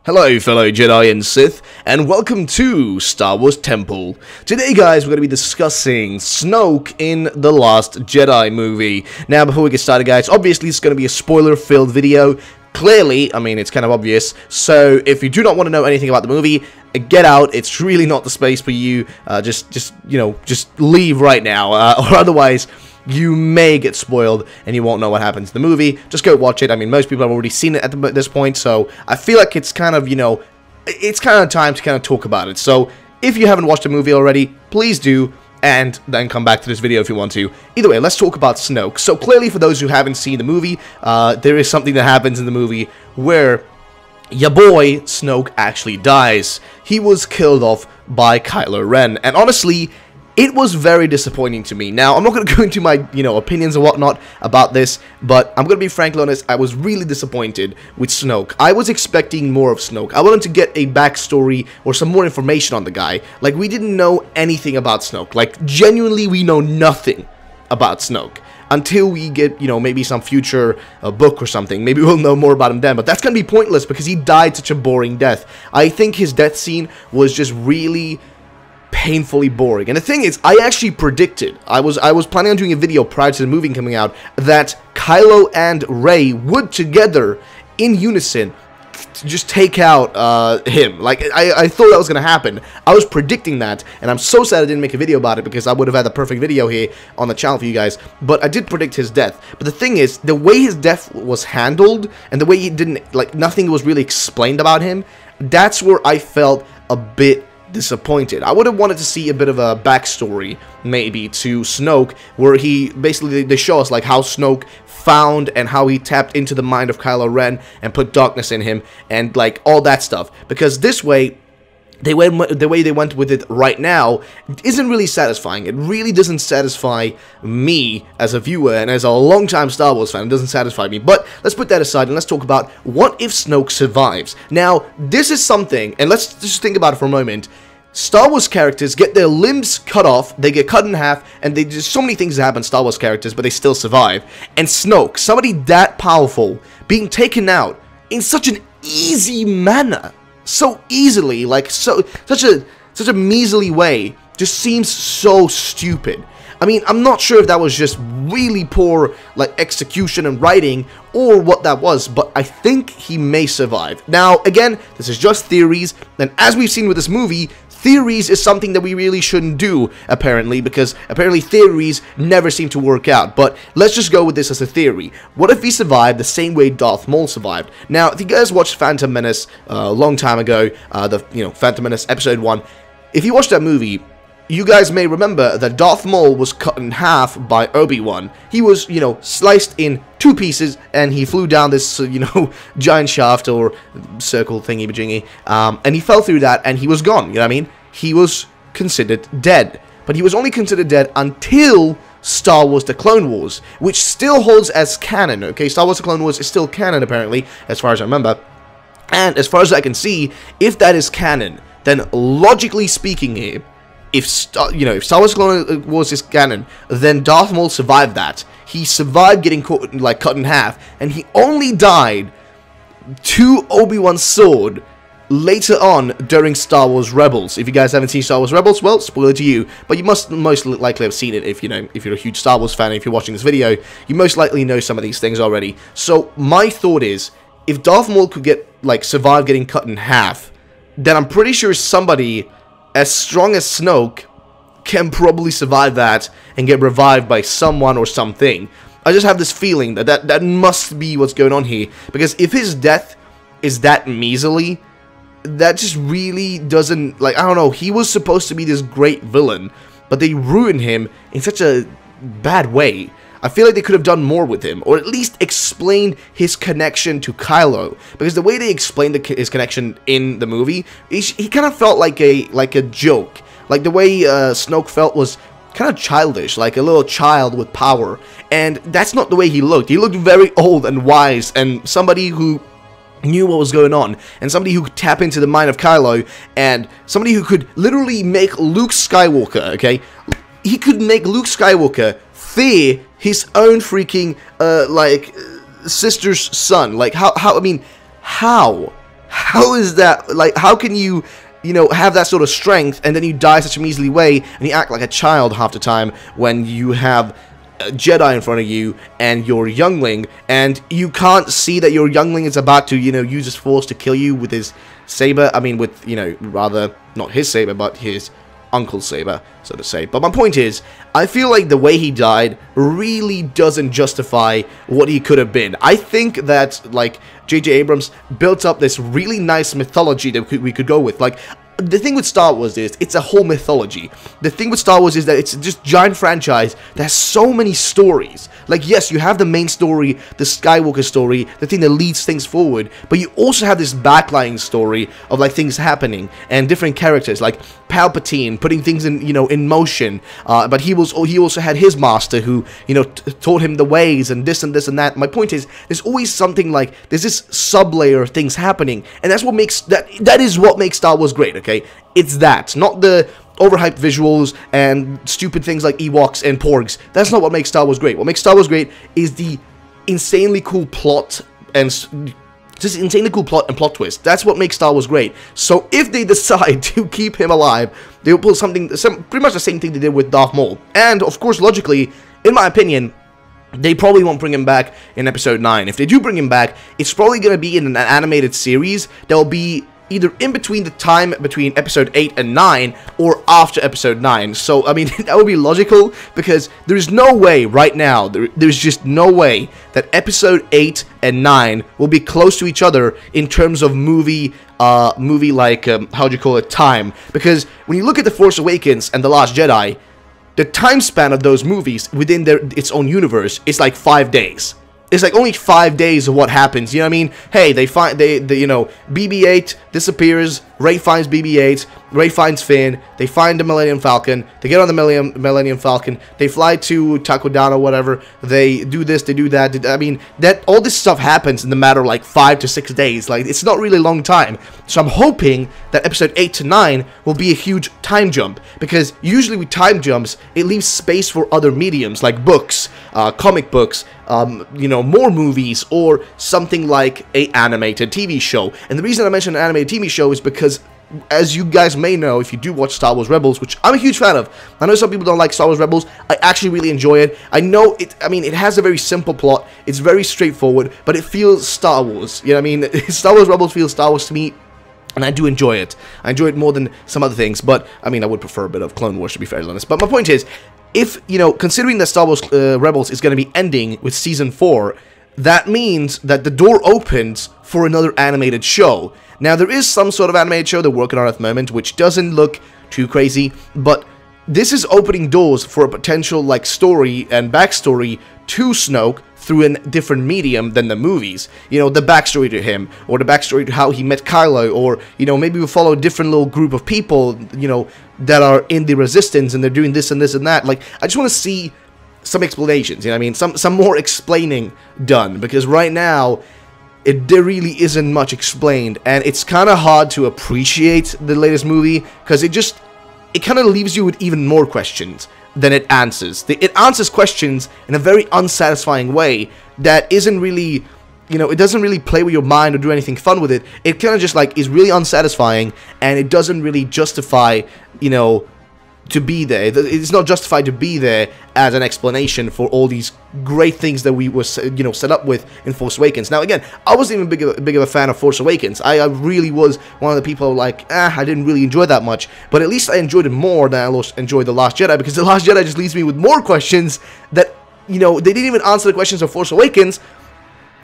Hello fellow Jedi and Sith, and welcome to Star Wars Temple. Today guys, we're going to be discussing Snoke in The Last Jedi movie. Now before we get started guys, obviously it's going to be a spoiler-filled video. Clearly, I mean, it's kind of obvious, so if you do not want to know anything about the movie, get out. It's really not the space for you. Just leave right now, or otherwise you may get spoiled and you won't know what happens in the movie. Just go watch it. I mean, most people have already seen it at this point, so I feel like it's kind of, it's kind of time to kind of talk about it. So if you haven't watched the movie already, please do, and then come back to this video if you want to. Either way, let's talk about Snoke. So clearly, for those who haven't seen the movie, there is something that happens in the movie where your boy Snoke actually dies. He was killed off by Kylo Ren, and honestly, it was very disappointing to me. Now, I'm not going to go into my, opinions and whatnot about this, but I'm going to be frankly honest, I was really disappointed with Snoke. I was expecting more of Snoke. I wanted to get a backstory or some more information on the guy. Like, we didn't know anything about Snoke. Like, genuinely, we know nothing about Snoke. Until we get, maybe some future book or something. Maybe we'll know more about him then, but that's going to be pointless because he died such a boring death. I think his death scene was just really painfully boring. And the thing is, I actually predicted, I was planning on doing a video prior to the movie coming out, that Kylo and Rey would together, in unison, just take out him. Like, I thought that was going to happen. I was predicting that, and I'm so sad I didn't make a video about it, because I would have had the perfect video here on the channel for you guys, but I did predict his death. But the thing is, the way his death was handled, and the way he didn't, like, nothing was really explained about him, that's where I felt a bit disappointed. I would have wanted to see a bit of a backstory, maybe, to Snoke, where he, basically, they show us, like, how Snoke found and how he tapped into the mind of Kylo Ren and put darkness in him, and, like, all that stuff. Because this way, the way they went with it right now isn't really satisfying. It really doesn't satisfy me as a viewer, and as a long-time Star Wars fan, it doesn't satisfy me. But let's put that aside and let's talk about what if Snoke survives. Now, this is something, and let's just think about it for a moment. Star Wars characters get their limbs cut off, they get cut in half, and there's so many things that happen to Star Wars characters, but they still survive. And Snoke, somebody that powerful, being taken out in such an easy manner, so easily, like such a measly way, just seems so stupid. I mean, I'm not sure if that was just really poor, like, execution and writing, or what that was, but I think he may survive. Now, again, this is just theories, and as we've seen with this movie, theories is something that we really shouldn't do, apparently, because apparently theories never seem to work out. But let's just go with this as a theory. What if he survived the same way Darth Maul survived? Now, if you guys watched Phantom Menace a long time ago, Phantom Menace Episode 1, if you watched that movie, you guys may remember that Darth Maul was cut in half by Obi-Wan. He was, sliced in two pieces, and he flew down this, giant shaft or circle thingy-majingy, and he fell through that, and he was gone, you know what I mean? He was considered dead. But he was only considered dead until Star Wars The Clone Wars, which still holds as canon, okay? Star Wars The Clone Wars is still canon, apparently, as far as I remember. And as far as I can see, if that is canon, then logically speaking here, if Star Wars Clone Wars is canon, then Darth Maul survived that. He survived getting cut in half, and he only died to Obi-Wan's sword later on during Star Wars Rebels. If you guys haven't seen Star Wars Rebels, well, spoiler to you, but you must most likely have seen it if you're a huge Star Wars fan, and if you're watching this video, you most likely know some of these things already. So my thought is, if Darth Maul could survive getting cut in half, then I'm pretty sure somebody as strong as Snoke can probably survive that and get revived by someone or something. I just have this feeling that must be what's going on here, because if his death is that measly, that just really doesn't, I don't know, he was supposed to be this great villain, but they ruined him in such a bad way. I feel like they could have done more with him, or at least explained his connection to Kylo, because the way they explained his connection in the movie, he kind of felt like a joke. Like, the way Snoke felt was kind of childish, like a little child with power, and that's not the way he looked. He looked very old and wise, and somebody who knew what was going on, and somebody who could tap into the mind of Kylo, and somebody who could literally make Luke Skywalker, okay? He could make Luke Skywalker fear his own freaking, sister's son. Like, how how is that, like, how can you, you know, have that sort of strength, and then you die such a measly way, and you act like a child half the time when you have a Jedi in front of you, and your youngling, and you can't see that your youngling is about to, you know, use his force to kill you with his saber, I mean, with, you know, rather, not his saber, but his uncle's saber, so to say. But my point is, I feel like the way he died really doesn't justify what he could have been. I think that, like, J.J. Abrams built up this really nice mythology that we could go with. Like, the thing with Star Wars is, it's a whole mythology. The thing with Star Wars is that it's just giant franchise that has so many stories. Like, yes, you have the main story, the Skywalker story, the thing that leads things forward, but you also have this backlying story of, like, things happening, and different characters, like Palpatine putting things in, you know, in motion, but he also had his master who, you know, taught him the ways, and this and this and that. My point is, there's always something, like, there's this sub-layer of things happening, and that's what makes, that is what makes Star Wars great, okay? It's that, not the overhyped visuals and stupid things like Ewoks and Porgs. That's not what makes Star Wars great. What makes Star Wars great is the insanely cool plot and just insanely cool plot and plot twist. That's what makes Star Wars great. So if they decide to keep him alive, they'll pull pretty much the same thing they did with Darth Maul. And of course, logically, in my opinion, they probably won't bring him back in Episode 9. If they do bring him back, it's probably going to be in an animated series that will be either in between the time between Episode 8 and 9, or after Episode 9. So, I mean, that would be logical, because there's no way right now, there's just no way that Episode 8 and 9 will be close to each other in terms of movie like, how do you call it, time. Because when you look at The Force Awakens and The Last Jedi, the time span of those movies within its own universe is like 5 days. It's like only 5 days of what happens, you know what I mean? Hey, you know, BB-8 disappears, Rey finds BB-8, Rey finds Finn, they find the Millennium Falcon, they get on the Millennium Falcon, they fly to Takodana or whatever, they do this, they do that. I mean, all this stuff happens in the matter of like 5 to 6 days. Like, it's not really a long time. So I'm hoping that Episode 8 to 9 will be a huge time jump, because usually with time jumps, it leaves space for other mediums, like books, comic books, you know, more movies, or something like a animated TV show. And the reason I mention an animated TV show is because, as you guys may know, if you do watch Star Wars Rebels, which I'm a huge fan of. I know some people don't like Star Wars Rebels. I actually really enjoy it. I know it, I mean, it has a very simple plot. It's very straightforward, but it feels Star Wars. You know what I mean? Star Wars Rebels feels Star Wars to me, and I do enjoy it. I enjoy it more than some other things, but, I mean, I would prefer a bit of Clone Wars, to be fairly honest. But my point is, if, you know, considering that Star Wars Rebels is going to be ending with Season 4, that means that the door opens for another animated show. Now, there is some sort of animated show they're working on at the moment, which doesn't look too crazy, but this is opening doors for a potential, like, story and backstory to Snoke through a different medium than the movies. You know, the backstory to him, or the backstory to how he met Kylo, or, you know, maybe we'll follow a different little group of people, you know, that are in the Resistance, and they're doing this and this and that. Like, I just want to see some explanations, you know what I mean? Some more explaining done, because right now, there really isn't much explained, and it's kind of hard to appreciate the latest movie, because it kind of leaves you with even more questions than it answers. It answers questions in a very unsatisfying way that isn't really, you know, it doesn't really play with your mind or do anything fun with it. It kind of just, like, is really unsatisfying, and it doesn't really justify, you know, to be there. It's not justified to be there as an explanation for all these great things that we were, you know, set up with in Force Awakens. Now, again, I wasn't even big of a fan of Force Awakens. I really was one of the people like, I didn't really enjoy that much, but at least I enjoyed it more than I enjoyed The Last Jedi, because The Last Jedi just leaves me with more questions that, you know, they didn't even answer the questions of Force Awakens,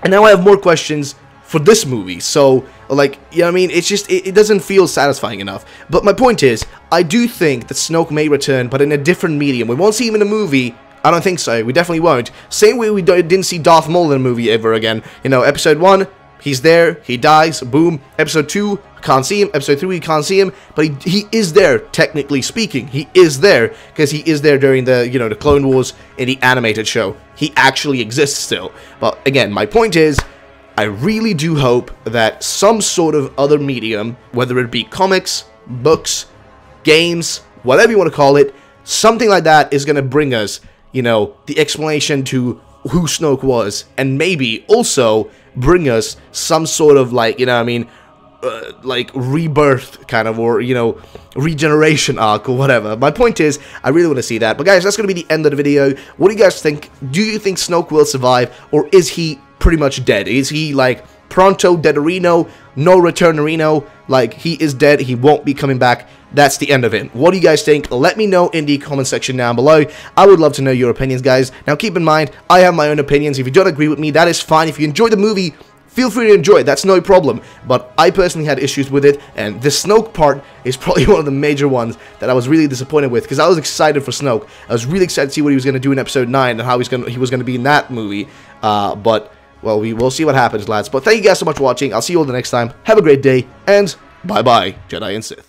and now I have more questions for this movie. So, like, you know what I mean? It's just, it doesn't feel satisfying enough. But my point is, I do think that Snoke may return, but in a different medium. We won't see him in a movie. I don't think so. We definitely won't. Same way we didn't see Darth Maul in a movie ever again. You know, Episode 1, he's there, he dies, boom. Episode 2, can't see him. Episode 3, can't see him. But he is there, technically speaking. He is there, because he is there during the, you know, the Clone Wars in the animated show. He actually exists still. But again, my point is, I really do hope that some sort of other medium, whether it be comics, books, games, whatever you want to call it, something like that is going to bring us, you know, the explanation to who Snoke was, and maybe also bring us some sort of, like, you know what I mean, like rebirth kind of, or, you know, regeneration arc or whatever. My point is, I really want to see that. But guys, that's going to be the end of the video. What do you guys think? Do you think Snoke will survive, or is he pretty much dead? Is he like pronto deaderino, no returnarino, like he is dead, he won't be coming back, that's the end of it? What do you guys think? Let me know in the comment section down below. I would love to know your opinions, guys. Now keep in mind, I have my own opinions. If you don't agree with me, that is fine. If you enjoyed the movie, feel free to enjoy it, that's no problem. But I personally had issues with it, and the Snoke part is probably one of the major ones that I was really disappointed with, because I was excited for Snoke. I was really excited to see what he was going to do in episode 9 and how he was going to be in that movie. But, well, we'll see what happens, lads. But thank you guys so much for watching. I'll see you all the next time. Have a great day, and bye-bye, Jedi and Sith.